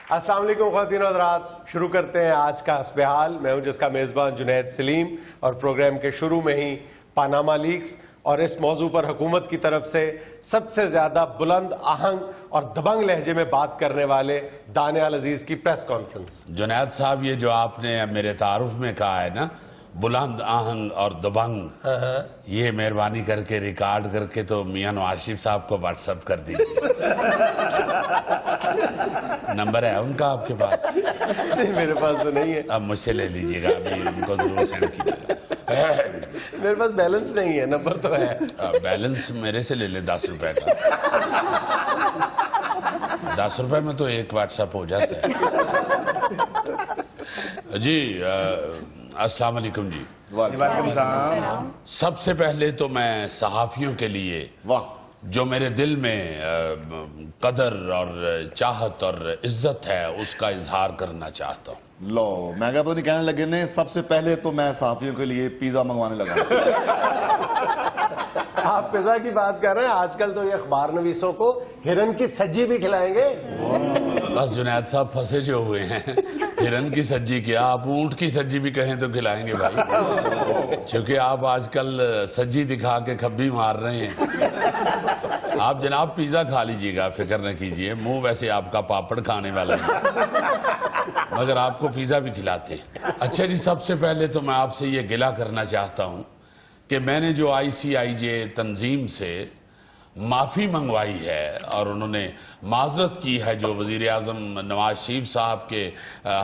अस्सलाम वालेकुम ख़वातीन और हज़रात, शुरू करते हैं आज का हस्बेहाल। मैं हूं जिसका मेज़बान जुनैद सलीम और प्रोग्राम के शुरू में ही पानामा लीक्स और इस मौजू पर हुकूमत की तरफ से सबसे ज्यादा बुलंद आहंग और दबंग लहजे में बात करने वाले दानियाल अजीज की प्रेस कॉन्फ्रेंस। जुनैद साहब, ये जो आपने मेरे तारुफ में कहा है ना, बुलंद आहंग और दबंग, ये मेहरबानी करके रिकॉर्ड करके तो मियां नवाज साहब को व्हाट्सएप कर दीजिए। नंबर है उनका आपके पास? नहीं, मेरे पास तो नहीं है। अब मुझसे ले लीजिएगा, अभी उनको जरूर सेंड कीजिएगा। मेरे पास बैलेंस नहीं है, नंबर तो है। बैलेंस मेरे से ले ले 10 रुपए का। 10 रुपए में तो एक व्हाट्सएप हो जाता है। जी अस्सलाम वालेकुम जी। वालेकुम सलाम। सबसे पहले तो मैं सहाफियों के लिए जो मेरे दिल में कदर और चाहत और इज्जत है उसका इजहार करना चाहता हूँ। लो, मैं क्या तो नहीं कहने लगे ने, सबसे पहले तो मैं सहाफियों के लिए पिज्जा मंगवाने लगा। आप पिज्जा की बात कर रहे हैं? आजकल तो ये अखबार नवीसों को हिरन की सज्जी भी खिलाएंगे। बस जुनैद साहब फंसे जो हुए हैं। हिरन की सज्जी क्या, आप ऊंट की सज्जी भी कहें तो खिलाएंगे भाई, क्योंकि आप आजकल सज्जी दिखा के खब्बी मार रहे हैं। आप जनाब पिज्जा खा लीजिएगा, फिक्र न कीजिए। मुंह वैसे आपका पापड़ खाने वाला है, मगर आपको पिज्जा भी खिलाते। अच्छा जी, सबसे पहले तो मैं आपसे ये गिला करना चाहता हूं कि मैंने जो ICIJ तंजीम से माफ़ी मंगवाई है और उन्होंने माजरत की है जो वज़ीर आज़म नवाज शरीफ साहब के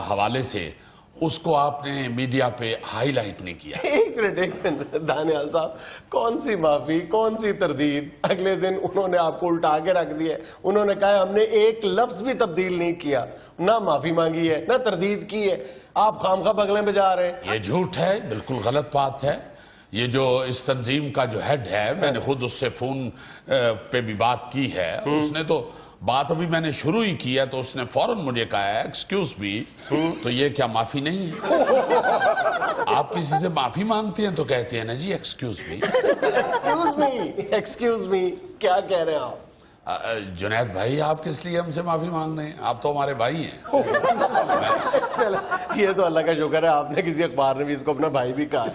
हवाले से, उसको आपने मीडिया पे हाईलाइट नहीं किया। एक मिनट दानियाल साहब, कौन सी माफी, कौन सी तरदीद? अगले दिन उन्होंने आपको उल्टा के रख दिया। उन्होंने कहा हमने एक लफ्ज भी तब्दील नहीं किया, ना माफी मांगी है ना तरदीद की है। आप खामखा बगले में जा रहे हैं। ये झूठ है, बिल्कुल गलत बात है। ये जो इस तंजीम का जो हेड है, मैंने खुद उससे फोन पे भी बात की है। उसने तो बात अभी मैंने शुरू ही किया तो उसने फौरन मुझे कहा है एक्सक्यूज मी। तो ये क्या माफी नहीं है? आप किसी से माफी मांगते हैं तो कहते हैं ना जी एक्सक्यूज मी। एक्सक्यूज मी क्या कह रहे हैं आप? जुनैद भाई, आप किस लिए हमसे माफी मांग रहे हैं? आप तो हमारे भाई हैं। चलो, ये तो अल्लाह का शुक्र है आपने किसी अखबार ने भी इसको अपना भाई भी कहा।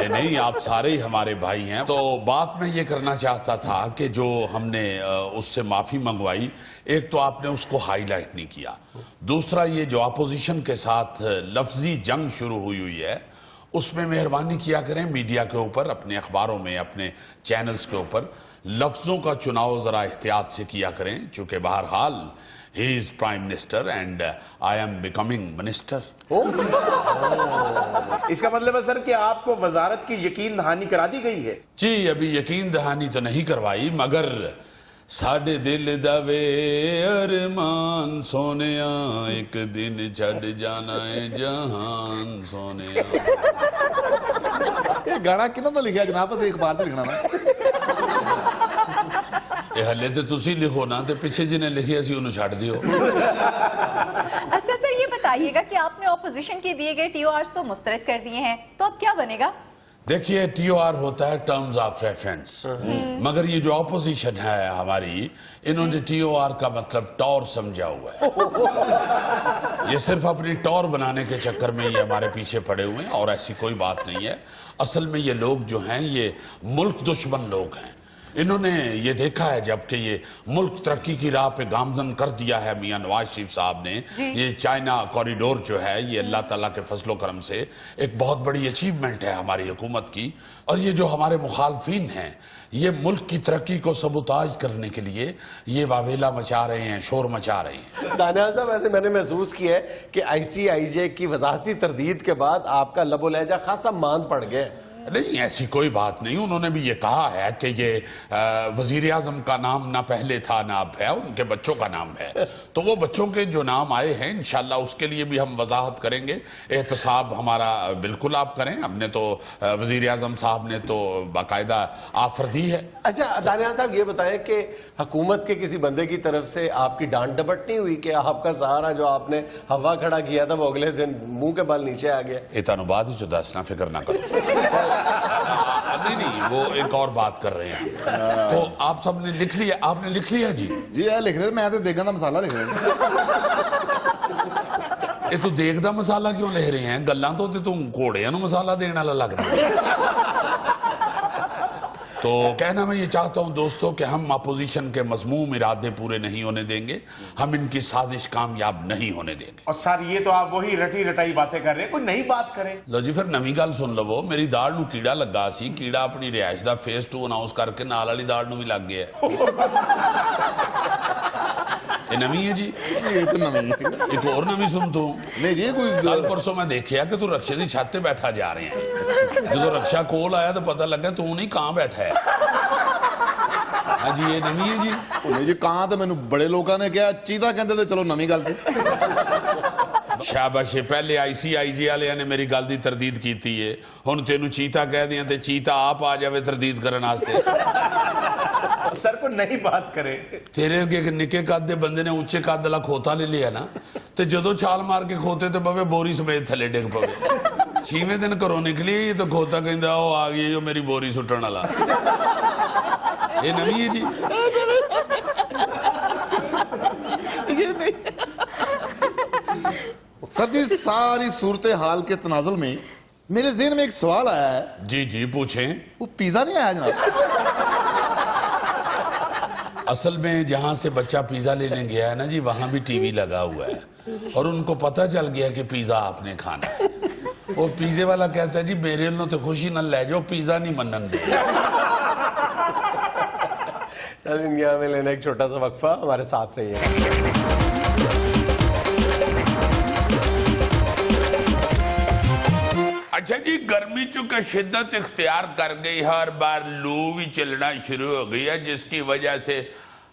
नहीं, आप सारे ही हमारे भाई हैं। तो बात मैं ये करना चाहता था कि जो हमने उससे माफी मंगवाई, एक तो आपने उसको हाईलाइट नहीं किया, दूसरा ये जो अपोजिशन के साथ लफ्जी जंग शुरू हुई है उसमें मेहरबानी किया करें मीडिया के ऊपर, अपने अखबारों में, अपने चैनल्स के ऊपर लफ्जों का चुनाव जरा एहतियात से किया करें, क्योंकि बहरहाल he is prime minister and I am becoming minister. इसका मतलब है सर कि आपको वजारत की यकीन दहानी करा दी गई है? जी, अभी यकीन दहानी तो नहीं करवाई, मगर साडे दिल दवे अरमान सोनिया, एक दिन छड़ जाना है जहान सोनिया। ये गाना किन्हों तो लिखा जनाब? बस एक बार तो लिखना ना। हले तो तुसी लिखो ना, तो पीछे जिन्हें लिखी असी उन्हें छाड़ दियो। अच्छा सर, ये बताइएगा कि आपने ऑपोजिशन के दिए गए TORs तो मुस्तरद कर दिए हैं, तो अब क्या बनेगा? देखिए, TOR होता है टर्म्स ऑफ रेफरेंस, मगर ये जो ऑपोजिशन है हमारी, इन्होंने TOR का मतलब टॉर समझा हुआ है। ये सिर्फ अपनी टॉर बनाने के चक्कर में ये हमारे पीछे पड़े हुए हैं और ऐसी कोई बात नहीं है। असल में ये लोग जो हैं ये मुल्क दुश्मन लोग हैं। इन्होंने ये देखा है जबकि ये मुल्क तरक्की की राह पे गामजन कर दिया है मियां नवाज शरीफ साहब ने। ये चाइना कॉरिडोर जो है, ये अल्लाह ताला के फजलो करम से एक बहुत बड़ी अचीवमेंट है हमारी हुकूमत की। और ये जो हमारे मुखालफिन हैं, ये मुल्क की तरक्की को सबूताज करने के लिए ये वावेला मचा रहे हैं, शोर मचा रहे हैं। दानियाल साहब, ऐसे मैंने महसूस किया है कि ICIJ की वजाहती तरदीद के बाद आपका लबो लहजा खासा मांद पड़ गया। नहीं, ऐसी कोई बात नहीं। उन्होंने भी ये कहा है कि ये वजीर आजम का नाम ना पहले था ना अब है, उनके बच्चों का नाम है। तो वो बच्चों के जो नाम आए हैं इंशाल्लाह उसके लिए भी हम वजाहत करेंगे। एहतसाब हमारा बिल्कुल आप करें। हमने तो वजीर आजम साहब ने तो बाकायदा ऑफर दी है। अच्छा दानियाल साहब, ये बताएं कि हुकूमत के किसी बंदे की तरफ से आपकी डांट डपट नहीं हुई कि आपका सहारा जो आपने हवा खड़ा किया था वो अगले दिन मुंह के बल नीचे आ गया? इतानुबाद जो दसना, फिक्र ना करो। नहीं, वो एक और बात कर रहे हैं। तो आप सब ने लिख लिया? आपने लिख लिया जी? जी लिख रहे, मैं तो देखा था मसाला लिख रहे। ਇਹ ਤੂੰ ਦੇਖਦਾ ਮਸਾਲਾ ਕਿਉਂ ਲੈ ਰਹੇ ਹੈ ਗੱਲਾਂ ਤੋਂ ਤੇ ਤੂੰ ਘੋੜਿਆਂ ਨੂੰ ਮਸਾਲਾ ਦੇਣ ਵਾਲਾ ਲੱਗਦਾ तो कहना मैं ये चाहता हूं दोस्तों कि हम अपोजिशन के मजमूम इरादे पूरे नहीं होने देंगे हम इनकी साजिश कामयाब नहीं होने देंगे और सर ये तो आप वही रटी रटाई बातें कर रहे हैं, कोई नई बात करें। लो जी फिर नवी गल सुन लवो मेरी दाल नू कीड़ा लगा सी कीड़ा अपनी रिहाइश दा फेज 2 अनाउंस करके नाल वाली दाल नू भी लग गया ये नवी है जी ये तो नवी है। एक और नवी सुन तू नहीं जी कोई कल परसों मैं देखिया कि तू रक्षे की छत पे बैठा जा रहे हैं जो रक्षा कोल आया तो पता लगा तू नहीं कहां बैठा है हाँ जी ये नवी है जी नहीं जी कहां तो मैंने बड़े लोगों ने कहा चीता कहते थे चलो नवी गल शाबाश पहले ICIG वाले ने मेरी गल की तरदीद की है हुण तेनू चीता कह दिया ते चीता आप आ जावे तरदीद करने वास्ते सर को नई बात करें। तेरे अगे एक निके कद के बंदे ने उच्चे कद वाला खोता ले लिया ना ते जदों छाल मार के खोते ते पवे बोरी समेत थले डिग पवे 6वें दिन घरों निकली तो खोता कहंदा ओ आ गई जो मेरी बोरी सुट्टण वाला ये नवी है जी ये नहीं सर जी सारी सूरत हाल के तनाजुल में मेरे ज़हन में एक सवाल आया है। जी जी पूछें। वो पिज्जा नहीं आया जनाब? असल में जहां से बच्चा पिज्जा लेने गया है ना जी वहां भी टीवी लगा हुआ है और उनको पता चल गया कि पिज्जा आपने खाना है और पिज्जे वाला कहता है जी मेरे लो तो खुशी न ले जाओ पिज्जा नहीं मनन दे इंडिया में लेना एक छोटा सा वक्फा हमारे साथ रहिए। अच्छा जी गर्मी चूंकि शिद्दत इख्तियार कर गई हर बार लू भी चलना शुरू हो गई है जिसकी वजह से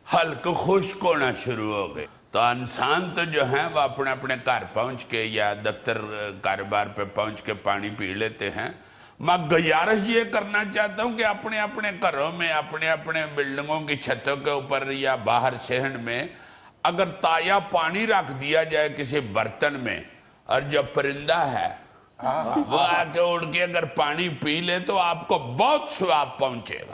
हल्क खुश्क होना शुरू हो गए तो इंसान तो जो है वो अपने अपने घर पहुंच के या दफ्तर कारोबार पे पहुंच के पानी पी लेते हैं। मैं गुजारिश ये करना चाहता हूं कि अपने अपने घरों में अपने अपने बिल्डिंगों की छतों के ऊपर या बाहर सहन में अगर ताजा पानी रख दिया जाए किसी बर्तन में और जो परिंदा है वो आके उड़ के अगर पानी पी ले तो आपको बहुत स्वाब पहुंचेगा।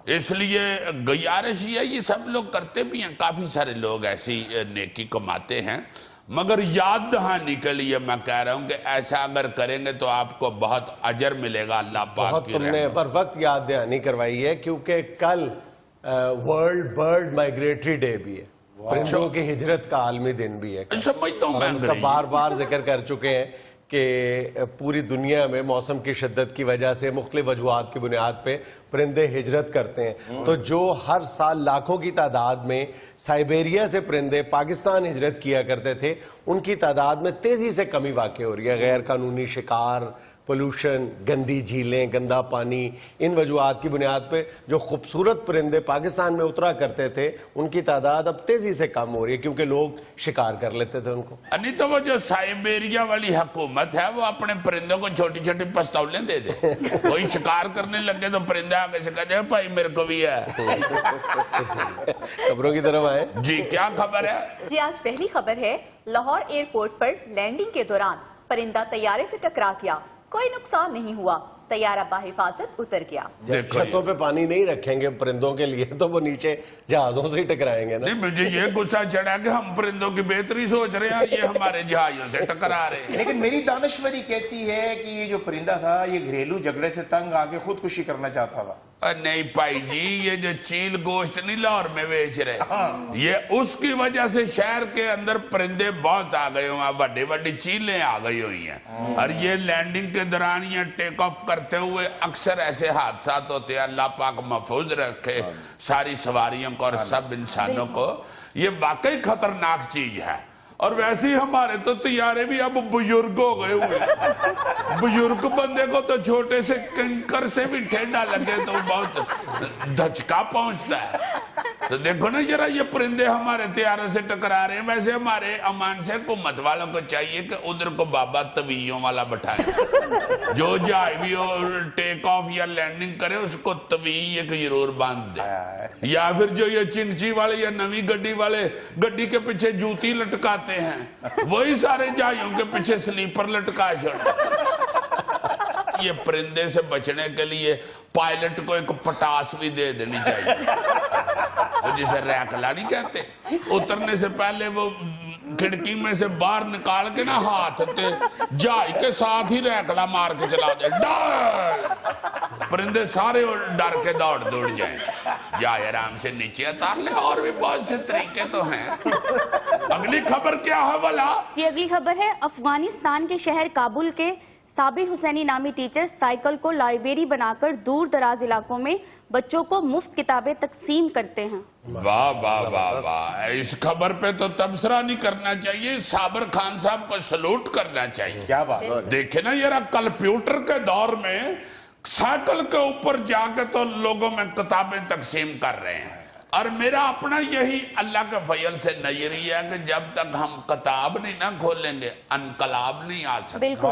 इसलिए गुजारिश ये सब लोग करते भी हैं काफी सारे लोग ऐसी नेकी कमाते हैं मगर याद दहानी के लिए मैं कह रहा हूं कि ऐसा अगर करेंगे तो आपको बहुत अजर मिलेगा अल्लाह पाक बहुत की तुमने रहमत। पर वक्त याद दहानी करवाई है क्योंकि कल वर्ल्ड बर्ड माइग्रेटरी डे भी है परिंदों की हिजरत का आलमी दिन भी है समझता हूं और मैं हम उसका बार बार जिक्र कर चुके हैं कि पूरी दुनिया में मौसम की शिद्दत की वजह से मुख्तलिफ वजूहात की बुनियाद पे परिंदे हिजरत करते हैं तो जो हर साल लाखों की तादाद में साइबेरिया से परिंदे पाकिस्तान हिजरत किया करते थे उनकी तादाद में तेजी से कमी वाक़ई हो रही है। गैर कानूनी शिकार पोल्यूशन गंदी झीलें गंदा पानी इन वजूहात की बुनियाद पे जो खूबसूरत परिंदे पाकिस्तान में उतरा करते थे उनकी तादाद अब तेजी से कम हो रही है क्योंकि लोग शिकार कर लेते थे उनको। नहीं तो वो जो साइबेरिया वाली हुकूमत है वो अपने परिंदों को छोटी छोटी पिस्तौलें दे दे कोई शिकार करने लगे तो परिंदे आगे से कहे भाई मेरे को भी है। खबरों की तरफ आए जी क्या खबर है जी आज पहली खबर है लाहौर एयरपोर्ट पर लैंडिंग के दौरान परिंदा तैयारे से टकरा गया कोई नुकसान नहीं हुआ तैयारा बाहिफाजत उतर गया। जब छतों पे पानी नहीं रखेंगे परिंदों के लिए तो वो नीचे जहाजों से ही टकराएंगे ना। नहीं मुझे ये गुस्सा चढ़ा कि हम परिंदों की बेहतरी सोच रहे हैं ये हमारे जहाजों से टकरा रहे हैं। लेकिन मेरी दानश्वरी कहती है कि ये जो परिंदा था ये घरेलू झगड़े से तंग आके खुदकुशी करना चाहता था। नहीं भाई जी ये जो चील गोश्त नहीं लाहौर में बेच रहे ये उसकी वजह से शहर के अंदर परिंदे बहुत आ गए हुए बड़ी बड़ी चीलें आ गई हुई हैं और ये लैंडिंग के दौरान ये टेक ऑफ करते हुए अक्सर ऐसे हादसा होते हैं। अल्लाह पाक महफूज रखे सारी सवारियों को और सब इंसानों को। ये वाकई खतरनाक चीज है और वैसे ही हमारे तो तैयारे भी अब बुजुर्ग हो गए हुए बुजुर्ग बंदे को तो छोटे से कंकर से भी ठेडा लगे तो बहुत धचका पहुंचता है। तो देखो ना जरा ये परिंदे हमारे तैयारों से टकरा रहे हैं। वैसे हमारे अमान से हुकूमत वालों को चाहिए कि उधर को बाबा तवीयों वाला बैठाए जो जहाज भी टेक ऑफ या लैंडिंग करे उसको तवी एक जरूर बांध दे या फिर जो ये चिंची वाले या नवी गड्डी वाले गड्डी के पीछे जूती लटकाते हैं वही सारे जहाजों के पीछे स्लीपर लटका छोड़। ये परिंदे से बचने के लिए पायलट को एक पटास भी दे देनी चाहिए तो जिसे रैकला नहीं कहते, उतरने से पहले वो खिड़की में से बाहर निकाल के ना हाथ ते जाई के साथ ही रैकला मार के चला जाए, डर परिंदे सारे डर के दौड़ जाएं। जाए आराम से नीचे उतार ले, और भी बहुत से तरीके तो हैं। अगली खबर क्या है वाला? ये अगली खबर है, अफगानिस्तान के शहर काबुल के साबिर हुसैनी नामी टीचर साइकिल को लाइब्रेरी बनाकर दूर दराज इलाकों में बच्चों को मुफ्त किताबें तकसीम करते हैं। वाह वाह वाह वाह, इस खबर पे तो तबसरा नहीं करना चाहिए, साबिर खान साहब को सलूट करना चाहिए। क्या बात। देखे ना यार, कंप्यूटर के दौर में साइकिल के ऊपर जाके तो लोगों में किताबें तकसीम कर रहे हैं। और मेरा अपना यही अल्लाह के फजल से नजरिया है कि जब तक हम किताब नहीं ना खोलेंगे अनकलाब नहीं आ सकता। बिल्कुल,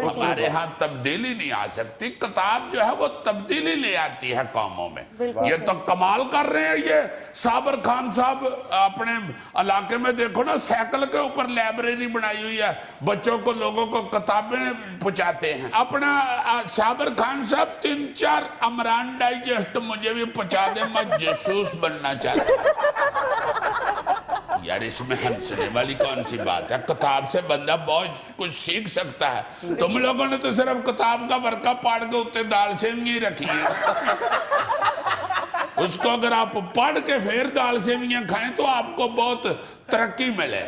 हमारे यहाँ तब्दीली नहीं आ सकती। किताब जो है वो तब्दीली ले आती है कौमों में। ये तो कमाल कर रहे हैं ये साबिर खान साहब। अपने इलाके में देखो ना, साइकिल के ऊपर लाइब्रेरी बनाई हुई है, बच्चों को लोगों को किताबें पहुंचाते हैं। अपना साबिर खान साहब 3-4 अमरान डाइजेस्ट मुझे भी पहुंचा दे, मैं जासूस बनना चाहता हूं। यार इसमें हंसने वाली कौन सी बात है? किताब से बंदा बहुत कुछ सीख सकता है। तुम लोगों ने तो सिर्फ किताब का वर्का पाड़ के उत्ते दाल सेवइयां रखी है। उसको अगर आप पढ़ के फिर दाल सेवइयां खाएं तो आपको बहुत तरक्की मिले।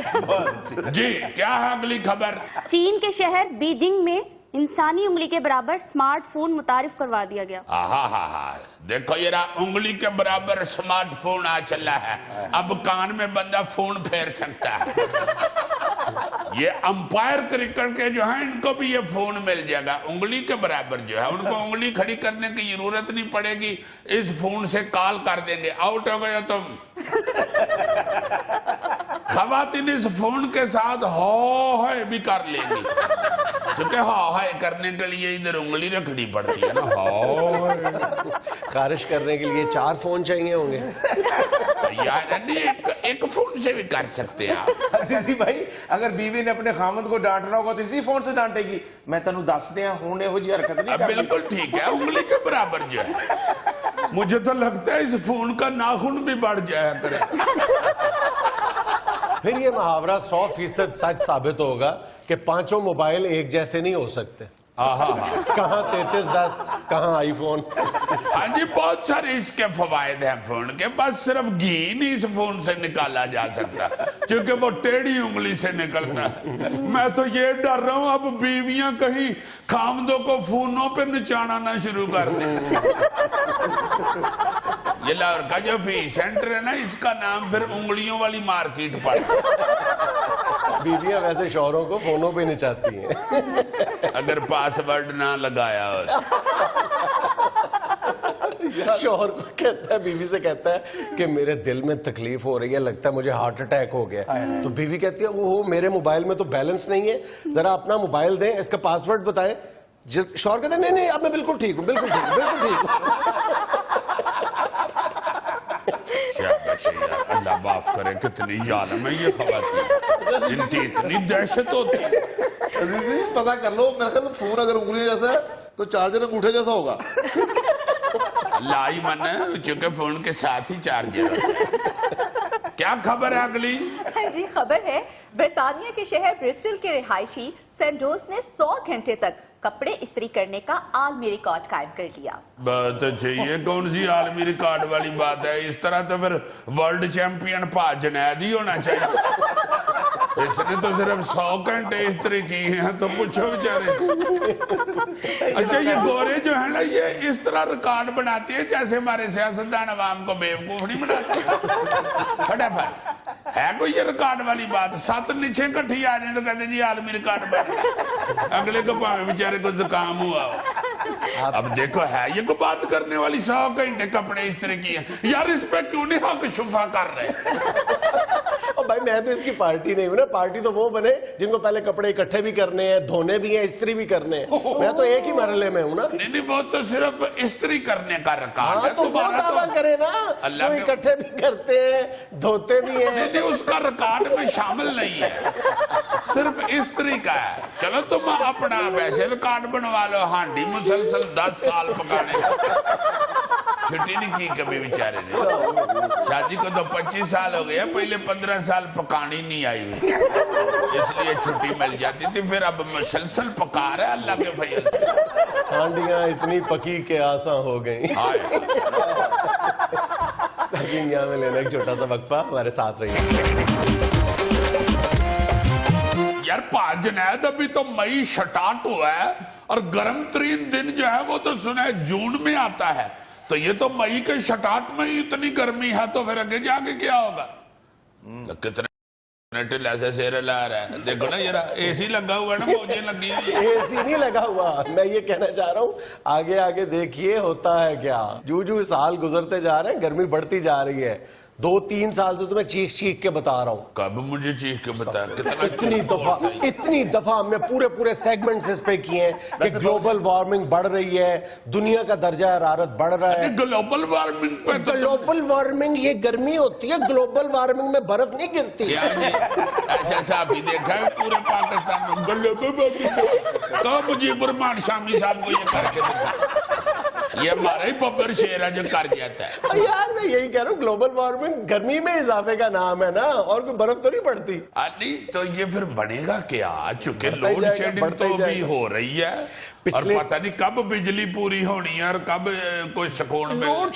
जी क्या है अगली खबर? चीन के शहर बीजिंग में इंसानी उंगली के बराबर स्मार्टफोन मुतारिफ करवा दिया गया। हा देखो ये उंगली के बराबर स्मार्टफोन आ चला है। अब कान में बंदा फोन फेर सकता है। ये अंपायर क्रिकेट के जो है इनको भी ये फोन मिल जाएगा उंगली के बराबर जो है। उनको उंगली खड़ी करने की जरूरत नहीं पड़ेगी, इस फोन से कॉल कर देंगे, आउट हो गए तुम। खवातीन इस फोन के साथ हाय भी कर लेंगी, क्योंकि हाय करने के लिए इधर उंगली रखनी पड़ती है ना। हाय खारिश करने के लिए 4 फोन चाहिए होंगे। यार नहीं, एक फोन से भी कर सकते हैं आप। अजीजी भाई, अगर बीवी ने अपने खामद को डांटना होगा तो इसी फोन से डांटेगी। मैं तेनू दस दिया हुण इहो जी हरकत नहीं करनी। बिल्कुल ठीक है, उंगली के बराबर जो है। मुझे तो लगता है इस फोन का नाखून भी बढ़ जाया करे। फिर ये मुहावरा 100% सच साबित होगा कि 5 मोबाइल एक जैसे नहीं हो सकते। कहाँ 3310, कहाँ आईफोन। हाँ जी, बहुत सारे इसके फवायद हैं फोन के, बस सिर्फ घी नहीं इस फोन से निकाला जा सकता क्योंकि वो टेढ़ी उंगली से निकलता है। मैं तो ये डर रहा हूँ अब बीवियां कहीं खामदों को फोनों पे नचाना ना शुरू कर दें। ये लाहौर का जो फीस सेंटर है ना, इसका नाम फिर उंगलियों वाली मार्केट पड़ा। बीवियां वैसे शौहरों को फोनों पे नचाती हैं अगर पासवर्ड ना लगाया हो। शौहर को कहता है, बीवी से कहता है कि मेरे दिल में तकलीफ हो रही है, लगता है मुझे हार्ट अटैक हो गया। तो बीवी कहती है वो मेरे मोबाइल में तो बैलेंस नहीं है, जरा अपना मोबाइल दें, इसका पासवर्ड बताएं। शौहर कहता है नहीं अब मैं बिल्कुल ठीक हूँ, बिल्कुल ठीक हूँ, बिल्कुल ठीक हूँ। अल्लाह माफ करे, कितनी आलम है ये खवातीन, इनकी इतनी दहशत होती है। पता कर लो, मेरे ख्याल फोन अगर उंगली जैसा है तो चार्जर अंगूठे जैसा होगा। लाई मन है, चूंकि फोन के साथ ही चार्जर। क्या खबर है अगली? जी खबर है, बर्तानिया के शहर ब्रिस्टल के रिहायशी सैंडोज ने 100 घंटे तक कपड़े इस्त्री करने का आलमी रिकॉर्ड कायम कर लिया। बात अच्छी है, कौन सी आलमी रिकॉर्ड वाली बात है? इस तरह तो फिर वर्ल्ड चैंपियन पा जुनैद ही होना चाहिए। इसने तो सिर्फ 100 घंटे इस्त्री की हैं, तो पूछो बेचारे से। अच्छा ये गोरे जो है ना, ये इस तरह रिकॉर्ड बनाते हैं जैसे हमारे सियासतदान अवाम को बेवकूफ नहीं बनाते। फटाफट है कोई ये रिकॉर्ड वाली बात? 7 नीचे इकट्ठी आ जाए तो कहते जी आलमी रिकॉर्ड बन। अगले को भावे बेचारे को जुकाम हुआ। अब देखो है ये को बात करने वाली, 100 घंटे कपड़े इस्त्री किए। यार इस पे क्यों नहीं हक शुफा कर रहे? और भाई मैं तो इसकी पार्टी नहीं हूं ना, पार्टी तो वो बने जिनको पहले कपड़े इकट्ठे भी करने हैं, धोने भी हैं, इस्त्री भी करने हैं। मैं तो एक ही मरहले में हूं ना। नहीं वो तो सिर्फ इस्त्री करने का रिकॉर्ड है। तो वो दावा करे ना, अल्लाह तो इकट्ठे भी करते हैं, धोते भी हैं। नहीं उसका रिकॉर्ड में शामिल नहीं है, सिर्फ इस्त्री का है। चलो तुम अपना वैसे रिकॉर्ड बनवा लो, हांडी मुसलसल 10 साल पकाने। छुट्टी नहीं की कभी बेचारे ने। शादी को तो 25 साल हो गए, पहले 15 साल पकानी नहीं आई हुई, इसलिए छुट्टी मिल जाती थी। फिर अब मुसलसल पका रहा है अल्लाह के फजल से। हांडियां इतनी पकी के आसा हो गई। यहाँ में लेना एक छोटा सा वक्फा, हमारे साथ रहिए। यार जुनैद, अभी तो मई स्टार्ट हुआ है और गर्म तरीन दिन जो है वो तो सुना है जून में आता है, तो ये तो मई के स्टार्ट में ही इतनी गर्मी है, तो फिर आगे जाके क्या होगा? कितने टिल्ला से शेर ला रहा है, देखो ना जरा, एसी लगा हुआ है ना, मौजें लगी हुई है। एसी नहीं लगा हुआ, मैं ये कहना चाह रहा हूँ आगे आगे देखिए होता है क्या। जू साल गुजरते जा रहे हैं, गर्मी बढ़ती जा रही है। 2-3 साल से तुम्हें चीख चीख के बता रहा हूँ। कब मुझे चीख के बता? कितना इतनी दफा हमने पूरे सेगमेंट्स इस पे किए हैं कि ग्लोबल वार्मिंग बढ़ रही है, दुनिया का दर्जा हरारत बढ़ रहा है। ग्लोबल वार्मिंग पे तो ग्लोबल वार्मिंग ये गर्मी होती है, ग्लोबल वार्मिंग में बर्फ नहीं गिरती। ऐसा अभी देखा है पूरे पाकिस्तान में ग्लोबल वार्मिंग। कहो मुजीब रहमान शामी साहब को ये करके दिखा, ये हमारा ही बब्बर शेर है जो कर जाता है। यार मैं यही कह रहा हूँ, ग्लोबल वार्मिंग गर्मी में इजाफे का नाम है ना, और कोई बर्फ तो नहीं पड़ती। नहीं तो ये फिर बनेगा क्या? चूंकि लोड शेडिंग तो भी हो रही है और पता नहीं कब बिजली पूरी होनी है और कब कोई सुकून में। लोड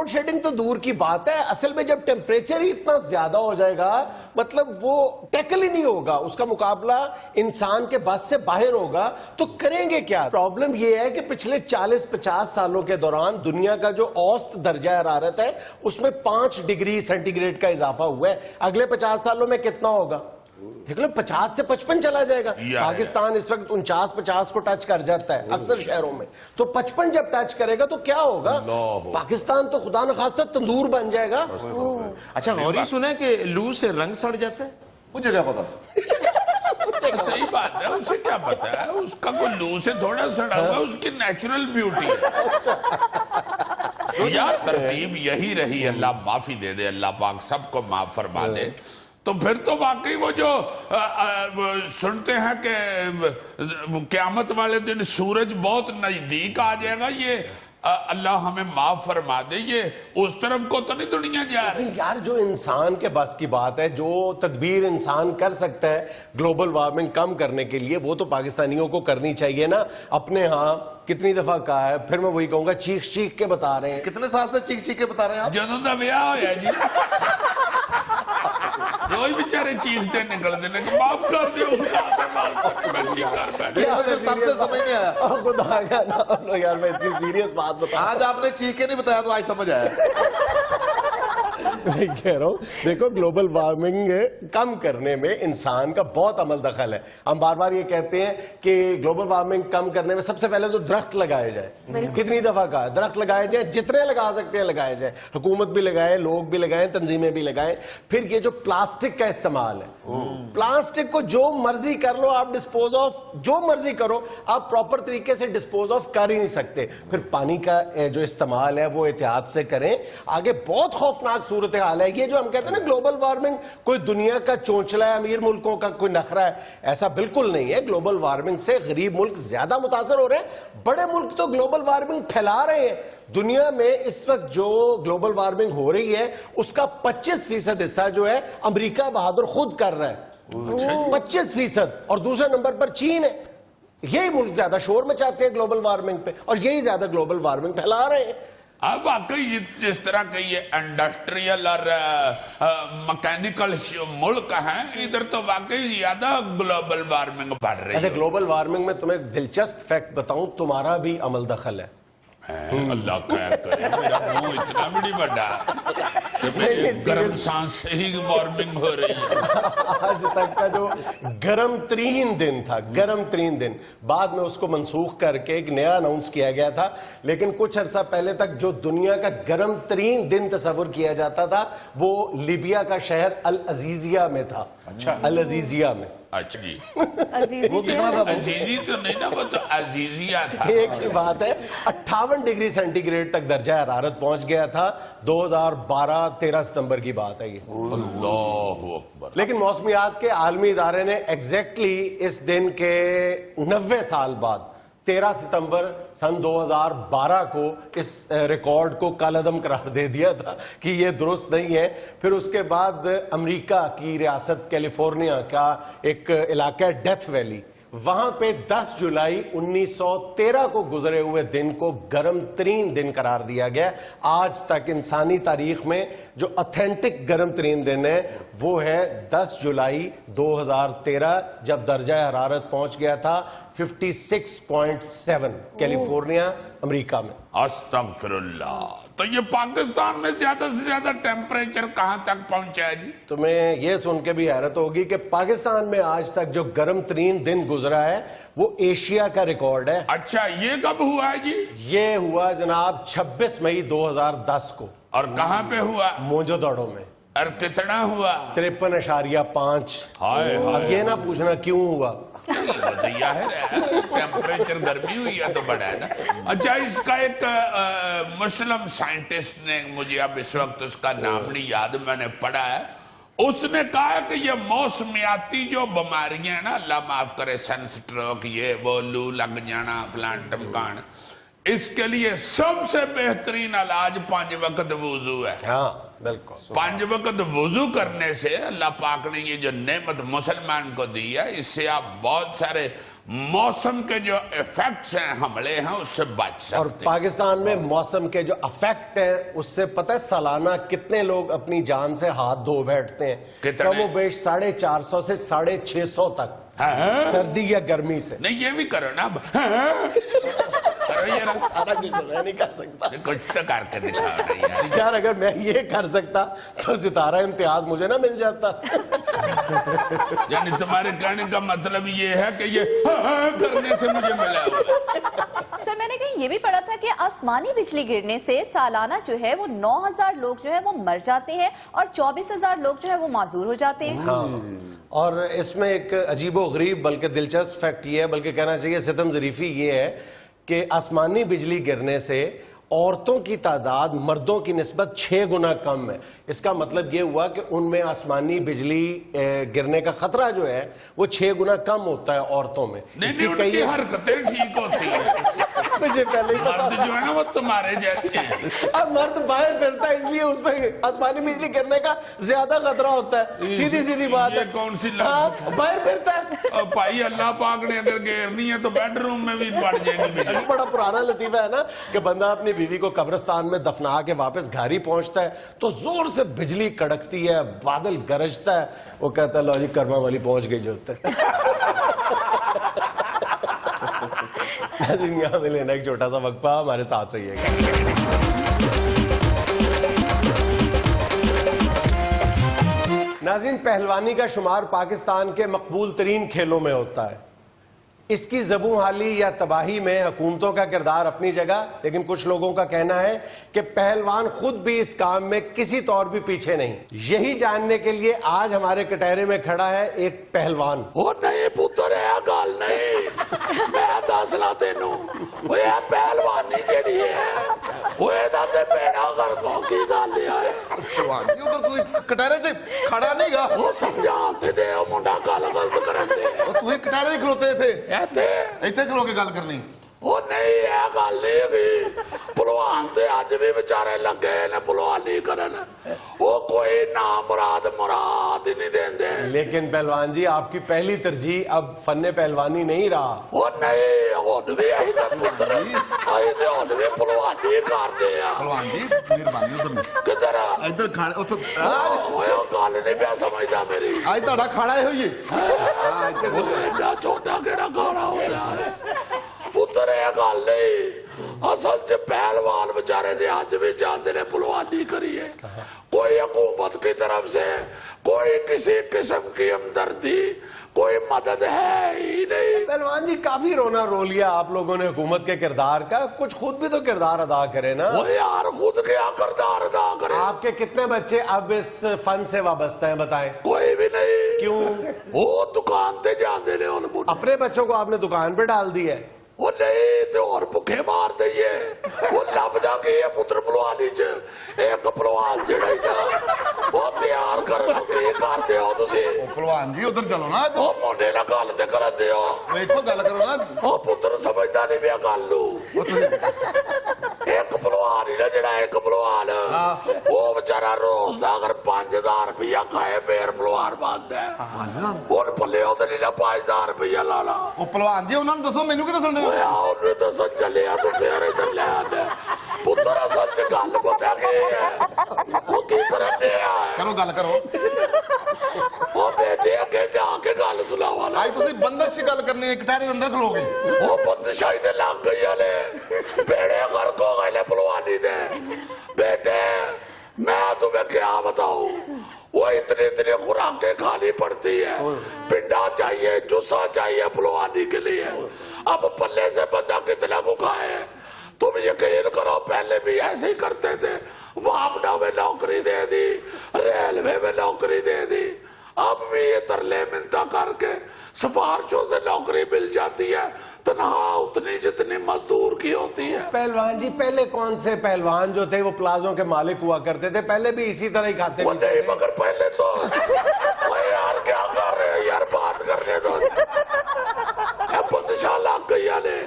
शेडिंग तो दूर की बात है, असल में जब टेम्परेचर ही इतना ज्यादा हो जाएगा, मतलब वो टैकल ही नहीं होगा, उसका मुकाबला इंसान के बस से बाहर होगा, तो करेंगे क्या? प्रॉब्लम ये है कि पिछले 40-50 सालों के दौरान दुनिया का जो औसत दर्जा हरारत है उसमें 5 डिग्री सेंटीग्रेड का इजाफा हुआ है। अगले 50 सालों में कितना होगा देख लो, 50 से 55 चला जाएगा। पाकिस्तान इस वक्त 49-50 को टच कर जाता है अक्सर शहरों में, तो 55 जब टच करेगा तो क्या होगा? पाकिस्तान तो खुदा न खास्ता तंदूर बन जाएगा। अच्छा, गौरी सुना है कि लू से रंग सड़ जाता है? मुझे क्या पता। सही बात है, उसे क्या पता है, उसका कोई लू से थोड़ा सड़ा हुआ, उसकी नेचुरल ब्यूटी है। यार तरतीब यही रही, अल्लाह माफी दे दे, अल्लाह पाक सबको माफ फरमा दे। तो फिर तो वाकई वो जो सुनते हैं कि क़यामत वाले दिन सूरज बहुत नजदीक आ जाएगा, ये अल्लाह हमें माफ फरमा दे, ये उस तरफ को तो नहीं दुनिया जा रही। यार जो इंसान के बस की बात है, जो तदबीर इंसान कर सकता है ग्लोबल वार्मिंग कम करने के लिए, वो तो पाकिस्तानियों को करनी चाहिए ना। अपने यहाँ कितनी दफा कहा है, फिर मैं वही कहूंगा, चीख चीख के बता रहे हैं। कितने साल से चीख चीख के बता रहे हैं आप? जनों का ब्याह होया जी, रोज बेचारे चीखते निकलते ने, माफ कर दो, तब से समझ नहीं आया। खुदा का नाम लो यार, मैं इतनी सीरियस बात बता, आज आपने चीख के नहीं बताया तो आज समझ आया। मैं कह रहा हूं, देखो ग्लोबल वार्मिंग कम करने में इंसान का बहुत अमल दखल है। हम बार बार ये कहते हैं कि ग्लोबल वार्मिंग कम करने में सबसे पहले तो दरख्त लगाए जाए। कितनी दफा कहा, दरख्त लगाए जाए, जितने लगा सकते हैं लगाए जाए, हुकूमत भी लगाए, लोग भी लगाए, तंजीमें भी लगाए। फिर ये जो प्लास्टिक का इस्तेमाल है, प्लास्टिक को जो मर्जी कर लो आप, डिस्पोज ऑफ जो मर्जी करो, आप प्रॉपर तरीके से डिस्पोज ऑफ कर ही नहीं सकते। फिर पानी का जो इस्तेमाल है वो एहतियात से करें। आगे बहुत खौफनाक सूरत हाल है। ये जो हम कहते हैं ना ग्लोबल वार्मिंग कोई दुनिया का चोंचला है, अमीर मुल्कों का कोई नखरा है, ऐसा बिल्कुल नहीं है। ग्लोबल वार्मिंग से गरीब मुल्क ज्यादा मुतासर हो रहे हैं, बड़े मुल्क तो ग्लोबल वार्मिंग फैला रहे हैं। दुनिया में इस वक्त जो ग्लोबल वार्मिंग हो रही है उसका 25% हिस्सा जो है अमेरिका बहादुर खुद कर रहा है, 25%। और दूसरे नंबर पर चीन है। यही मुल्क ज्यादा शोर मचाते हैं ग्लोबल वार्मिंग पे और यही ज्यादा ग्लोबल वार्मिंग फैला रहे हैं। अब वाकई जिस तरह के ये इंडस्ट्रियल और मैकेनिकल मुल्क हैं, इधर तो वाकई ज्यादा ग्लोबल वार्मिंग बढ़ रही है। ऐसे ग्लोबल वार्मिंग में तुम्हें एक दिलचस्प फैक्ट बताऊं, तुम्हारा भी अमल दखल है। अल्लाह खैर करे, मेरा मुंह इतना बड़ी बड़ा कि मेरी गर्म सांस से ही वार्मिंग हो रही है। आज तक का जो गर्म तरीन दिन था, गर्म तरीन दिन, बाद में उसको मंसूख करके एक नया अनाउंस किया गया था। लेकिन कुछ अरसा पहले तक जो दुनिया का गर्म तरीन दिन तस्वुर किया जाता था वो लीबिया का शहर अल अजीजिया में था। अच्छा, अल अजीजिया में। अच्छा जी, वो कितना था? अजीजी तो नहीं ना, वो तो अजीजिया था। एक ही बात है, 58 डिग्री सेंटीग्रेड तक दर्जा हरारत पहुंच गया था। 2012-13 सितंबर की बात है ये। अल्लाहु अकबर। लेकिन मौसमियात के आलमी इदारे ने एग्जैक्टली इस दिन के 90 साल बाद 13 सितंबर सन 2012 को इस रिकॉर्ड को कालअदम करार दे दिया था कि ये दुरुस्त नहीं है। फिर उसके बाद अमेरिका की रियासत कैलिफोर्निया का एक इलाका है डेथ वैली, वहां पे 10 जुलाई 1913 को गुजरे हुए दिन को गर्म तरीन दिन करार दिया गया। आज तक इंसानी तारीख में जो ऑथेंटिक गर्म तरीन दिन है वो है 10 जुलाई 2013, जब दर्जा हरारत पहुंच गया था 56.7 कैलिफोर्निया अमेरिका में। अस्तगफिरुल्लाह। तो ये पाकिस्तान में ज्यादा से ज्यादा टेम्परेचर कहां तक पहुंचा है जी? तुम्हें यह सुन के भी हैरत होगी कि पाकिस्तान में आज तक जो गर्म तरीन दिन गुजरा है वो एशिया का रिकॉर्ड है। अच्छा, ये कब हुआ है जी? ये हुआ जनाब 26 मई 2010 को। और कहां पे हुआ? मोजोदड़ो में। और कितना हुआ? 53.5। हाय अब ये ना पूछना क्यों हुआ। टेम्परेचर गर्मी हुई है तो बढ़ा है ना। अच्छा, इसका एक मुस्लिम साइंटिस्ट ने, मुझे अब इस वक्त उसका नाम नहीं याद, मैंने पढ़ा है, उसने कहा कि ये मौसमियाती जो बीमारियां हैं ना, अल्लाह माफ करे, सनस्ट्रोक, ये वो, लू लग जाना, फलान टमकान, इसके लिए सबसे बेहतरीन इलाज 5 वक्त वुजू है। हाँ बिल्कुल। 5 वक्त वुजू करने से अल्लाह पाक ने ये जो नेमत मुसलमान को दी है, इससे आप बहुत सारे मौसम के जो इफेक्ट्स हैं, हमले हैं, उससे बच सकते हैं। और पाकिस्तान में मौसम के जो इफेक्ट हैं उससे पता है सालाना कितने लोग अपनी जान से हाथ धो बैठते हैं? कितने? कमोबेश 450 से 650 तक। हाँ? सर्दी या गर्मी से। नहीं, ये भी करो ना अब। करो ये रस। सारा कुछ तो मैं नहीं कर सकता। कुछ तो करके दिखाओ नहीं यार। यार अगर मैं ये कर सकता तो सितारा इम्तियाज मुझे ना मिल जाता। यानी तुम्हारे कहने का मतलब ये है कि ये करने से मुझे मिला हुआ। सर, मैंने कहीं ये भी पढ़ा था कि आसमानी बिजली गिरने से सालाना जो है वो 9000 लोग जो है वो मर जाते हैं और 24,000 लोग जो है वो माजूर हो जाते हैं। हाँ। और इसमें एक अजीबो गरीब बल्कि दिलचस्प फैक्ट ये है, बल्कि कहना चाहिए सितम ज़रीफी ये है कि आसमानी बिजली गिरने से औरतों की तादाद मर्दों की निस्बत 6 गुना कम है। इसका मतलब ये हुआ कि उनमें आसमानी बिजली गिरने का खतरा जो है वो 6 गुना कम होता है औरतों में। नहीं, उनकी हरकतें ठीक होती है। मुझे पहले ही पता मर्द जो है ना वो तुम्हारे जैसे हैं। अब मर्द बाहर फिरता है इसलिए उस पर आसमानी बिजली गिरने का ज्यादा खतरा होता है। सीधी सीधी बात ये है। कौन सी हाँ, बाहर फिरता है। भाई अल्लाह पाक ने अगर घेरनी है तो बेडरूम में भी पड़ जाएगी बिजली। बड़ा पुराना लतीफा है ना कि बंदा अपनी बीवी को कब्रिस्तान में दफना के वापस घर ही पहुंचता है तो जोर से बिजली कड़कती है, बादल गरजता है, वो कहता है लो जी कर्मा वाली पहुंच गई जो होता है। यहाँ में लेना एक छोटा सा वक्फा, हमारे साथ रहिएगा। नाज़रीन, पहलवानी का शुमार पाकिस्तान के मकबूल तरीन खेलों में होता है। इसकी ज़बूं हाली या तबाही में हुकूमतों का किरदार अपनी जगह, लेकिन कुछ लोगों का कहना है कि पहलवान खुद भी इस काम में किसी तौर भी पीछे नहीं। यही जानने के लिए आज हमारे कटहरे में खड़ा है एक पहलवान। ओ नहीं पुत्र, है गल नहीं, मैं दसना तेनू, ओए पहलवानी जेड़ी है ओए दा ते बेड़ा कर को की गल है। जी उधर तू कटारे से खड़ा नहीं गा, वो समझाते दे, ओ मुंडा गल गलत करन दे। और तू कटारे ही खलोते थे, ऐते ਇੱਥੇ ਖਲੋ ਕੇ ਗੱਲ ਕਰਨੀ। ਉਹ ਨਹੀਂ ਇਹ ਗੱਲ ਨਹੀਂ ਵੀ ਭਲਵਾਨ ਤੇ ਅੱਜ ਵੀ ਵਿਚਾਰੇ ਲੱਗੇ ਨੇ ਭਲਵਾਨੀ ਕਰਨ, ਉਹ ਕੋਈ ना मुराद ही नहीं देंदे। लेकिन पहलवान जी आपकी पहली तरजीह अब फन्ने पहलवानी नहीं रहा। ਉਹ नहीं ਹੁਣ भी ਅਸੀਂ ਤਾਂ ਪੁੱਤਰ ਅਸੀਂ ਤੇ ਹੁਣ ਵੀ ਭਲਵਾਨੀ ਕਰਦੇ ਆ। ਭਲਵਾਨ ਜੀ ਮਿਹਰਬਾਨੀ ਉਧਰ ਨੂੰ ਕਿੱਧਰ ਆ? ਇੱਧਰ ਖਾੜੇ ਉੱਥੇ ਓਏ ਉਹ ਗੱਲ ਨਹੀਂ ਪਿਆ ਸਮਝਦਾ ਮੇਰੀ। ਅੱਜ ਤੁਹਾਡਾ ਖਾੜਾ ਹੋਈਏ। ਓਏ ਐਡਾ ਛੋਟਾ ਕਿਹੜਾ ਗਾਣਾ ਹੋਇਆ ਹੈ ਪੁੱਤਰ, ਇਹ ਗੱਲ ਨਹੀਂ। ਅਸਲ 'ਚ ਪਹਿਲਵਾਨ ਵਿਚਾਰੇ ਦੇ ਅੱਜ ਵੀ ਜਾਂਦੇ ਨੇ ਭਲਵਾਨੀ ਕਰੀਏ। कोई हुकूमत की तरफ से कोई किसी किस्म की हमदर्दी, कोई मदद है ही नहीं। पहलवान जी काफी रोना रो लिया आप लोगों ने हुकूमत के किरदार का, कुछ खुद भी तो किरदार अदा करे ना। वो यार खुद क्या किरदार अदा करे? आपके कितने बच्चे अब इस फन से वाबस्ता हैं बताएं? कोई भी नहीं। क्यों? वो दुकान पे जाते ने उन अपने बच्चों को आपने दुकान पे डाल दी है? वो नहीं तो और भुखे मार दईए। वो लभदा की है पुत्र भलवानी च एक भलवान जेड़ा ਉਹ ਤਿਆਰ ਕਰਨ ਨੂੰ ਕੀ ਕਰਦੇ ਹੋ ਤੁਸੀਂ ਉਹ ਭਲਵਾਨ ਜੀ ਉਧਰ ਚਲੋ ਨਾ ਉਹ ਮੁੰਡੇ ਨਾਲ ਗੱਲ ਤੇ ਕਰਦੇ ਹੋ ਉਹ ਇੱਥੋਂ ਗੱਲ ਕਰੋ ਨਾ ਉਹ ਪੁੱਤਰ ਸਮਝਦਾ ਨਹੀਂ ਪਿਆ ਗੱਲ ਨੂੰ ਉਹ ਤੁਸੀਂ ਇੱਕ ਭਲਵਾਨ ਹੀ ਨਾ ਜਿਹੜਾ ਇੱਕ ਭਲਵਾਨ ਉਹ ਵਿਚਾਰਾ ਰੋਜ਼ ਦਾ ਅਗਰ 5000 ਰੁਪਇਆ ਖਾਏ ਫੇਰ ਭਲਵਾਨ ਬਣਦਾ ਉਹ ਪੱਲੇ ਉਹਦੇ ਲਈ ਨਾ 5000 ਰੁਪਇਆ ਲਾ ਲਾ ਉਹ ਭਲਵਾਨ ਜੀ ਉਹਨਾਂ ਨੂੰ ਦੱਸੋ ਮੈਨੂੰ ਕੀ ਦੱਸਣ ਦੇ ਓਏ ਉਹਨੂੰ ਤਾਂ ਸੱਚ ਚੱਲਿਆ ਤੂੰ ਫੇਰ ਇਧਰ ਲੈ ਆਂਦਾ ਪੁੱਤਰ ਸੱਚ ਗੱਲ ਪਤਾ ਕੀ ਹੈ ਉਹ ਕੀ ਕਰਦੇ ਆ ਕਰੋ ਗੱਲ ਕਰੋ ਉਹ ਬੇਟੇ ਅੱਗੇ ਜਾ ਕੇ ਗੱਲ ਸੁਣਾਵਾ ਨਾ ਅੱਜ ਤੁਸੀਂ ਬੰਦਸ਼ 'ਚ ਗੱਲ ਕਰਨੀ ਹੈ ਕਟਾਰੇ ਅੰਦਰ ਖਲੋਗੇ ਉਹ ਬੰਦਸ਼ਾਈ ਦੇ ਲੱਗ ਗਈਆਂ ਨੇ ਬੇੜੇ ਕਰ ਕੋ ਗਏ ਨੇ ਭਲਵਾਨੀ ਦੇ बेटे मैं तुम्हें क्या बताऊं वो इतने खुराकें खानी पड़ती है पिंडा चाहिए जुस्सा चाहिए पहलवानी के लिए अब पल्ले से बंदा कितना को खाए तुम यकीन करो पहले भी ऐसे ही करते थे वापडा में नौकरी दे दी रेलवे में नौकरी दे दी अब भी ये तरले मिन्नता करके सिफारिशों से नौकरी मिल जाती है तनख्वाह उतनी जितनी मजदूर की होती है पहलवान जी पहले कौन से पहलवान जो थे वो प्लाजों के मालिक हुआ करते थे पहले भी इसी तरह ही खाते वो नहीं मगर पहले तो ओए यार क्या कर रहे हैं यार बात करने दो बंदिशा लग गई ने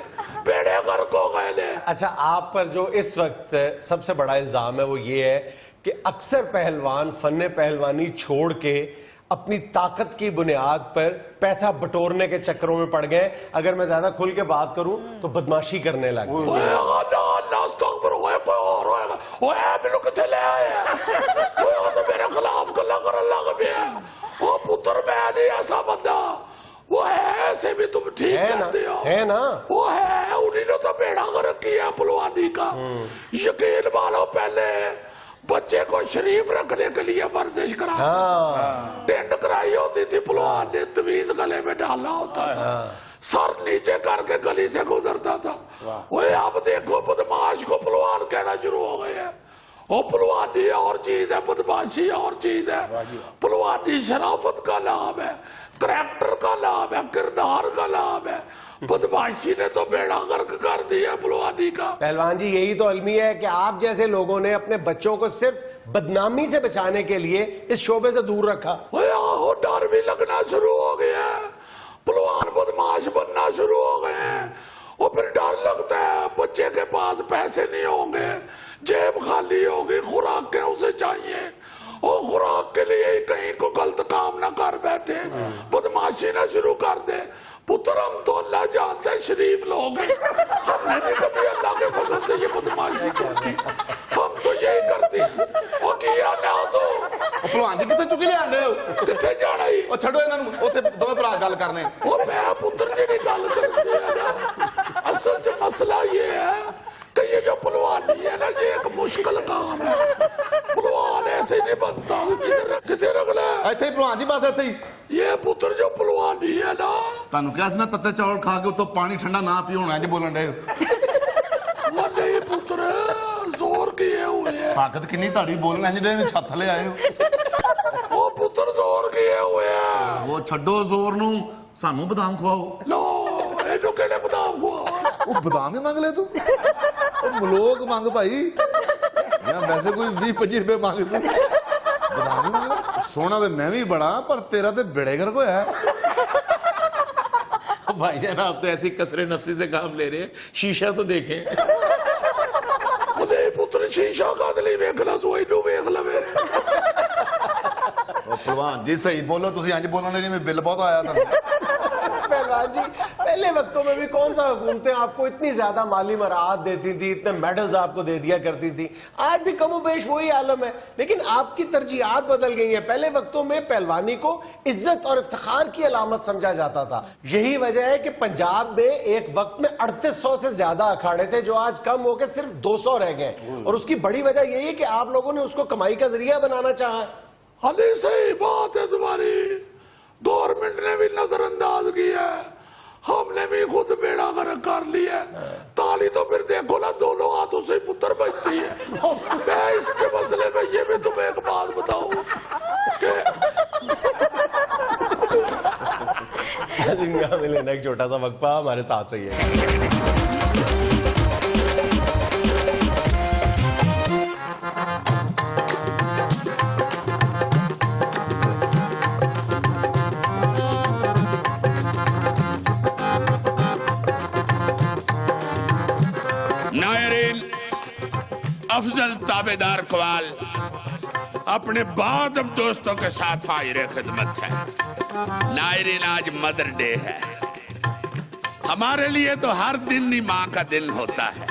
बेड़े घर को गए ने अच्छा आप पर जो इस वक्त सबसे बड़ा इल्जाम है वो ये है कि अक्सर पहलवान फन्ने पहलवानी छोड़ के अपनी ताकत की बुनियाद पर पैसा बटोरने के चक्करों में पड़ गए अगर मैं ज्यादा खुल के बात करूं तो बदमाशी करने लग गए मेरे खिलाफ गला कर लग गया वो पुत्र मैं नहीं ऐसा बंदा वो है ऐसे भी तुम ठीक कहते हो है ना वो है उन्हीं ने तो बेड़ा कर किया पहलवानी का यकीन मानो पहले बच्चे को शरीफ रखने के लिए वर्जिश करा टेंड कराई होती थी पहलवान ने तवीज गले में डाला होता था सर नीचे करके गली से गुजरता था वो अब देखो बदमाश को पहलवान कहना शुरू हो गए हैं वो पहलवानी और चीज है बदमाशी और चीज है पहलवानी शराफत का नाम है करैक्टर का नाम है किरदार का नाम है बदमाशी ने तो बेड़ा गर्क कर दिया पहलवानी का पहलवान जी यही तो अलमिया है कि आप जैसे लोगों ने अपने बच्चों को सिर्फ बदनामी से बचाने के लिए इस शोबे से दूर रखा हो डर भी लगना शुरू हो गया पहलवान बदमाश बनना शुरू हो गए हैं और फिर डर लगता है बच्चे के पास पैसे नहीं होंगे जेब खाली होगी खुराक के उसे चाहिए और खुराक के लिए कहीं को गलत काम ना कर बैठे बदमाशी ना शुरू कर दे पुत्र हम तो अल्लाह जानते हैं शरीफ लोग हैं हमने भी कभी अल्लाह के फजल से ये बदमाशी की हम तो यही करते और किया ना तो ਭਲਵਾਨ ਜੀ ਕਿੱਥੇ ਚੁੱਕੀ ਲਿਆਂਦੇ ਹੋ कितने जाना ही ਉਹ ਛੱਡੋ ਇਹਨਾਂ ਨੂੰ ਉੱਥੇ ਦੋਵੇਂ ਭਰਾ ਗੱਲ ਕਰਨੇ और मैं पुत्र जी की गल करते हैं ना असल च मसला ये है कि ये जो पहलवानी है ना ये एक मुश्किल काम है पहलवान ऐसे नहीं बनता कितने रगला ਇੱਥੇ ਹੀ ਭਲਵਾਨ ਜੀ ਬਸ ਇੱਥੇ ਹੀ ये पुत्र जो पहलवानी है ना ਤੁਹਾਨੂੰ ਕਿਹਾ ਸੀ ਨਾ ਤੱਤੇ ਚੌਲ ਖਾ ਕੇ ਉਤੋਂ ਪਾਣੀ ਠੰਡਾ ਨਾ ਪੀਓ ਹੁਣ ਅੱਜ ਬੋਲਣ ਦੇ वो नहीं पुत्र जोर किए हुए है ਤਾਕਤ ਕਿੰਨੀ ਤੁਹਾਡੀ ਬੋਲਣ ਜਿਹਦੇ ਵਿੱਚ ਛੱਤ ਲੈ ਆਏ ਹੋ वो पुत्र जोर किए हुए है ਉਹ ਛੱਡੋ ਜ਼ੋਰ ਨੂੰ ਸਾਨੂੰ ਬਦਾਮ ਖਵਾਓ लो ਇਹਨੂੰ ਕਿਹੜੇ ਬਦਾਮ ਖਵਾਵਾ ਉਹ ਬਦਾਮ ਹੀ ਮੰਗ ਲੈ ਤੂੰ ਉਹ ਮਲੋਕ ਮੰਗ ਭਾਈ ਜਾਂ ਵੈਸੇ ਕੋਈ 20-25 ਰੁਪਏ ਮੰਗ ਲੈ ਬਦਾਮ ਹੀ ਮੰਗ ਲੈ ਸੋਨਾ ਤੇ ਮੈਂ ਵੀ ਬੜਾ ਪਰ ਤੇਰਾ ਤੇ ਬੇੜੇ ਗਰਕ ਹੋਇਆ भाईजान आप तो ऐसी कसरे नफसी से काम ले रहे हैं शीशा तो देखें ਉਹਦੇ ਪੁੱਤਰ ਸ਼ੀਸ਼ਾ ਕਾਦੇ ਲਈ ਵੇਖਣਾ ਸੋ ਇਹਨੂੰ ਵੇਖ ਲਵੇ ਉਹ ਭਲਵਾਨ ਜੀ ਸਹੀ ਬੋਲੋ ਤੁਸੀਂ ਇੰਜ ਬੋਲਣ ਜਿਵੇਂ ਬਿੱਲ ਬਹੁਤ ਆਇਆ ਤੁਹਾਨੂੰ पहलवान जी पहले वक्तों में भी कौन सा हुकूमतें आपको इतनी ज्यादा माली मराहत देती थी इतने मेडल्स आपको दे दिया करती थी आज भी कमोबेश वही आलम है लेकिन आपकी तरजीहात बदल गई हैं पहले वक्तों में पहलवानी को इज्जत और इफ्तिखार की अलामत समझा जाता था यही वजह है कि पंजाब में एक वक्त में 3800 से ज्यादा अखाड़े थे जो आज कम होकर सिर्फ 200 रह गए और उसकी बड़ी वजह यही है कि आप लोगों ने उसको कमाई का जरिया बनाना चाहा अरे सही बात है तुम्हारी गवर्नमेंट ने भी नजरअंदाज किया है हमने भी खुद बेड़ा गर्क कर लिया ताली तो फिर देखो ना दोनों हाथों से पुत्र बजती है मैं इसके मसले में ये भी तुम्हें एक बात बताऊं कि हमें लेना एक छोटा सा वक्फा हमारे साथ रहिए अफजल ताबेदार कवाल अपने बादम दोस्तों के साथ हाजिर खिदमत है। नायरीन, आज मदर डे है। हमारे लिए तो हर दिन ही माँ का दिन होता है,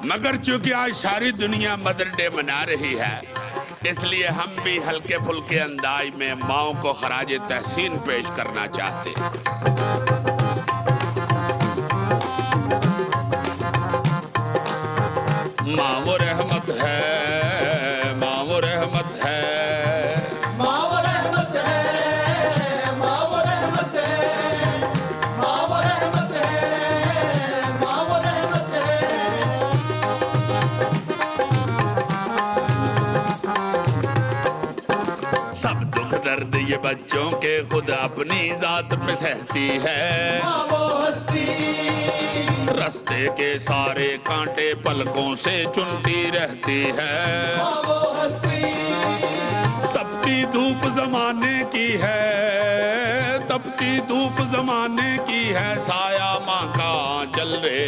मगर चूंकि आज सारी दुनिया मदर डे मना रही है, इसलिए हम भी हल्के फुल्के अंदाज में माओ को खराज तहसीन पेश करना चाहते हैं। माँ वो रहमत है, माँ वो रहमत है, माँ वो रहमत है, माँ वो रहमत है, माँ वो रहमत है, माँ वो रहमत है। सब दुख दर्द ये बच्चों के खुद अपनी जात पे सहती है। माँ वो हस्ती, रास्ते के सारे कांटे पलकों से चुनती रहती है। माँ वो हस्ती, तपती धूप जमाने की है, तपती धूप जमाने की है, साया माँ का चल रे।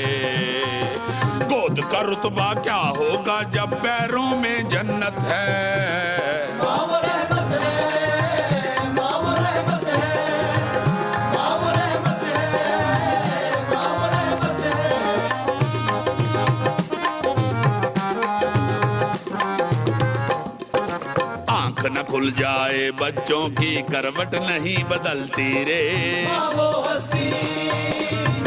गोद का रुतबा क्या होगा जब पैरों में जन्नत है। माँ वो रहमत है, माँ वो रहमत है, माँ वो रहमत है, माँ वो रहमत है। आंख न खुल जाए बच्चों की करवट नहीं बदलती रे। माँ वो हस्ती,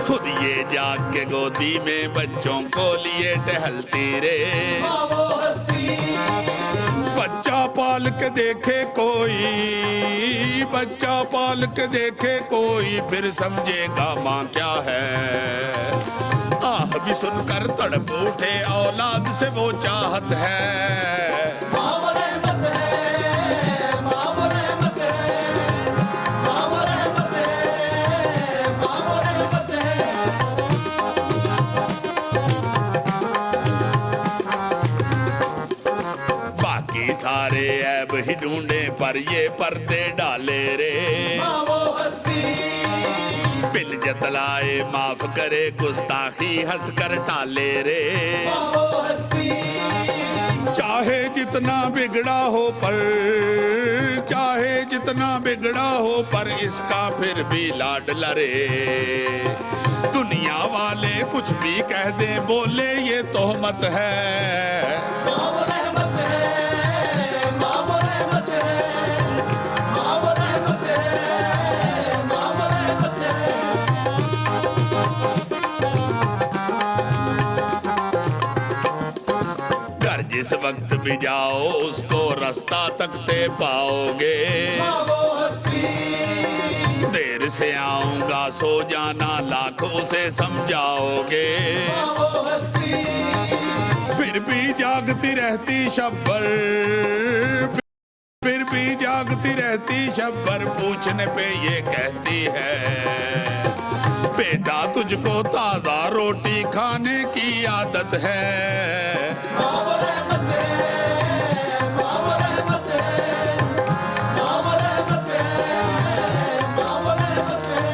खुद ये जाग के गोदी में बच्चों को लिए टहलती रे। माँ वो हस्ती, बच्चा पाल के देखे कोई, बच्चा पाल के देखे कोई, फिर समझेगा माँ क्या है। आह भी सुनकर तड़प उठे औलाद से वो चाहत है। माँ वो रहमत है, माँ वो रहमत है, माँ वो रहमत है, माँ वो रहमत है। बाकी सारे ऐब ही ढूंढे पर ये पर्दे डाले रे। माँ वो हस्ती, बिन जतलाए माफ करे गुस्ताखी हंस कर टाले रे। माँ वो हस्ती, चाहे जितना बिगड़ा हो पर, चाहे जितना बिगड़ा हो पर, इसका फिर भी लाडला रे। दुनिया वाले कुछ भी कह दे बोले ये तोहमत है। माँ वो रहमत है, माँ वो रहमत है, माँ वो रहमत है, माँ वो रहमत है। घर जिस वक्त भी जाओ उसको रास्ता तकते पाओगे। माँ वो हस्ती, देर से आऊंगा सो जाना लाख उसे समझाओगे। माँ वो हस्ती, फिर भी जागती रहती शब्बर, फिर भी जागती रहती शब्बर, पूछने पे ये कहती है बेटा तुझको ताजा रोटी खाने की आदत है। माँ वो रहमत है, माँ वो रहमत है, माँ वो रहमत है, माँ वो रहमत है।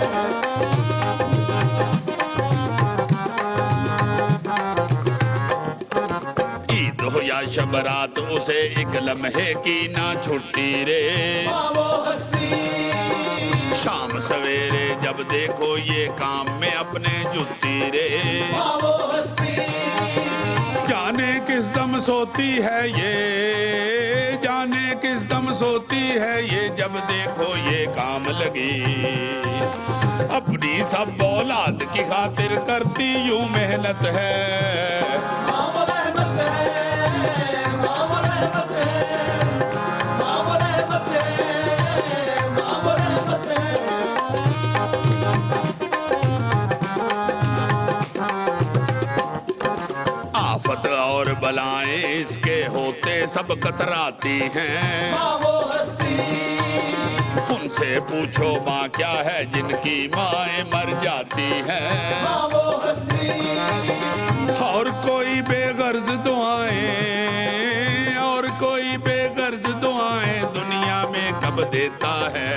ईद हो या शब रात उसे एक लम्हे की ना छुट्टी रे। माँ वो हस्ती, शाम सवेरे जब देखो ये काम में अपने जुटती रे। माँ वो हस्ती, जाने किस दम सोती है ये, जाने किस दम सोती है ये, जब देखो ये काम लगी। अपनी सब औलाद की खातिर करती यूं मेहनत है। माँ वो रहमत है, माँ वो रहमत है, माँ वो रहमत है, माँ वो रहमत है। आफत और बलाएं इसके होते सब कतराती हैं। माँ वो हस्ती, उनसे पूछो माँ क्या है जिनकी माएं मर जाती हैं। माँ वो हस्ती, और कोई बेगर्ज दुआएं, और कोई बेगर्ज दुआएं दुनिया में कब देता है।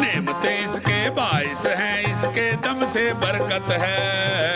नेमतें इसके बाइस हैं, इसके दम से बरकत है।